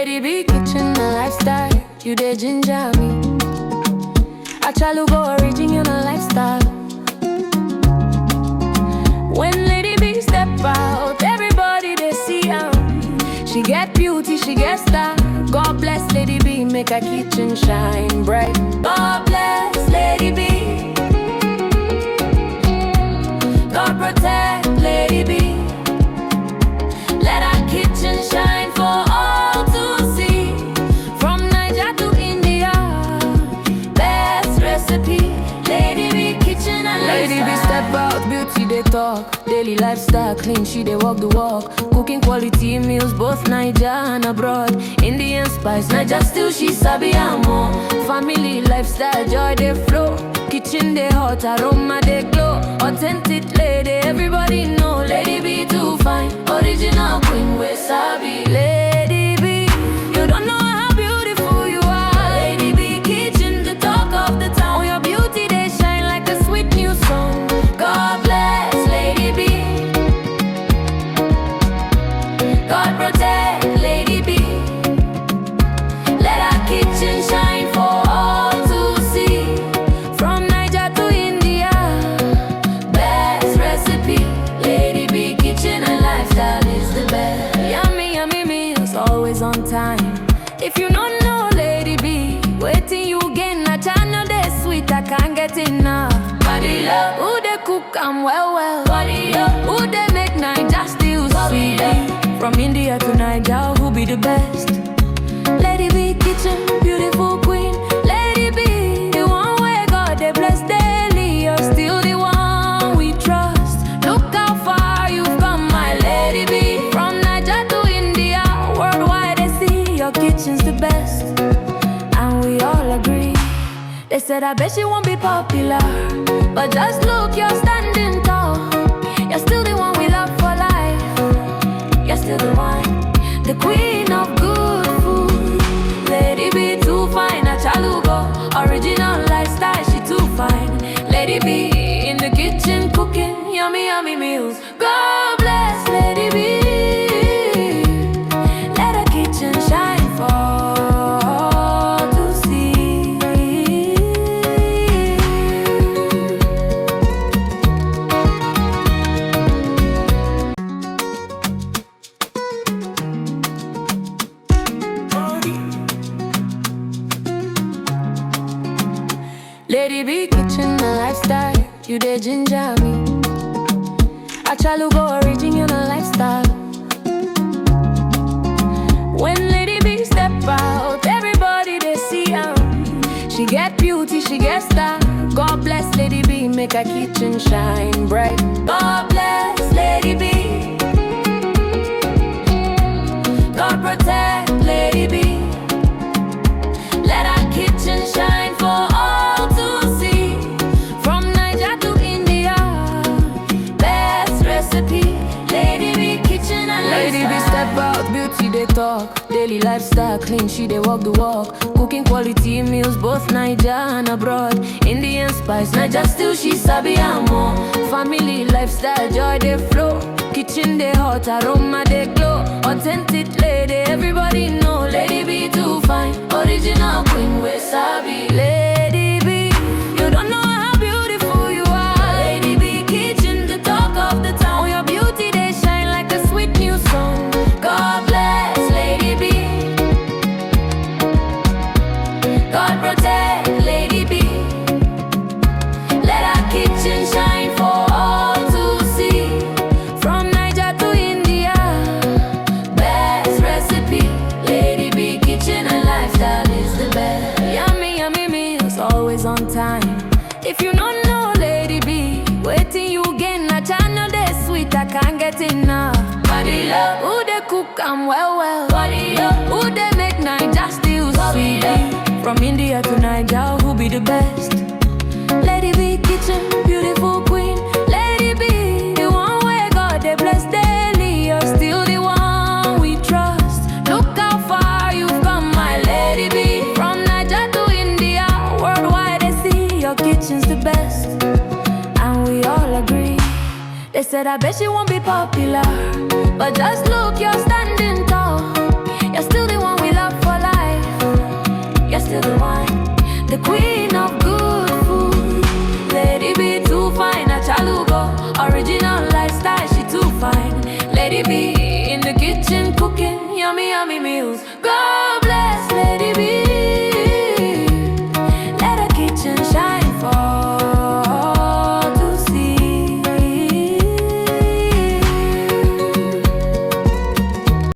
Lady B kitchen a lifestyle, you dey ginger me. I try to go original lifestyle. When Lady B step out, everybody they see her. She get beauty, she get style. God bless Lady B, make her kitchen shine bright. God bless Lady B. God protect Lady B. Let her kitchen shine for all to see. From Niger to India, best recipe. Lady B kitchen and Lady B step out, beauty they talk. Daily lifestyle clean, she they walk the walk. Cooking quality meals, both Niger and abroad. Indian spice, Niger still she sabi and more. Family lifestyle, joy they flow. Kitchen they hot, aroma they glow. Authentic lady, everybody know. Lady B too fine, original queen we sabi. Lady B, you don't know how beautiful you are. Lady B kitchen, the talk of the town. Your beauty they shine like a sweet new song. God bless Lady B. God protect Lady B. Let her kitchen shine for all to see. From Niger to India, best recipe. Lady B kitchen and lifestyle is the best. Yummy, yummy meals, always on time. If you don't know Lady B, waiting you gain a channel they sweet, I can't get enough. Body love, who they cook and well. Body up, who they make Niger still sweet. From India to Niger, who be the best? Lady B kitchen, beautiful queen. Lady B, the one where God they bless daily. You're still the one we trust. Look how far you've come, my Lady B. From Niger to India, worldwide they see your kitchen's the best. And we all agree. They said I bet she won't be popular, but just look, you're standing tall. You're still the one we love for life. You're still the one, the queen of good food. Lady B too fine, a chalugo. Original lifestyle, she too fine. Lady B in the kitchen cooking yummy, yummy meals. God bless Lady B. Let her kitchen shine for all to see. Lady B kitchen a lifestyle, you dey ginger me. I try to go original lifestyle. When Lady B step out, everybody they see her. She get beauty, she get style. God bless Lady B, make her kitchen shine bright. God bless Lady B. God protect Lady B. Let her kitchen shine for all to see. From Niger to India, best recipe. Lady B kitchen and Lady B step out, beauty they talk. Daily lifestyle clean, she they walk the walk. Cooking quality meals, both Niger and abroad. Indian spice, Niger still she sabi and more. Family lifestyle, joy they flow. Kitchen they hot, aroma they glow. Authentic lady, everybody know. Lady B too fine, original queen we sabi. Lady B, you don't know how beautiful you are. Lady B kitchen, the talk of the town. Your beauty they shine like a sweet new song. God bless Lady B. God protect Lady B. Let her kitchen shine for all to see. From Niger to India, best recipe. Lady B kitchen and lifestyle is the best. Yummy, yummy meals, always on time. If you don't know Lady B, waiting you gain a channel they sweet, I can't get enough. Body love, who they cook and well. Body up, who they make Niger still sweet. From India to Niger, who be the best? Lady B kitchen, beautiful queen. Lady B, the one where God they bless daily. You're still the one we trust. Look how far you've come, my Lady B. From Niger to India, worldwide they see your kitchen's the best. And we all agree. They said I bet she won't be popular, but just look, you're standing tall. You're still the one we love. Lady B in the kitchen cooking yummy, yummy meals. God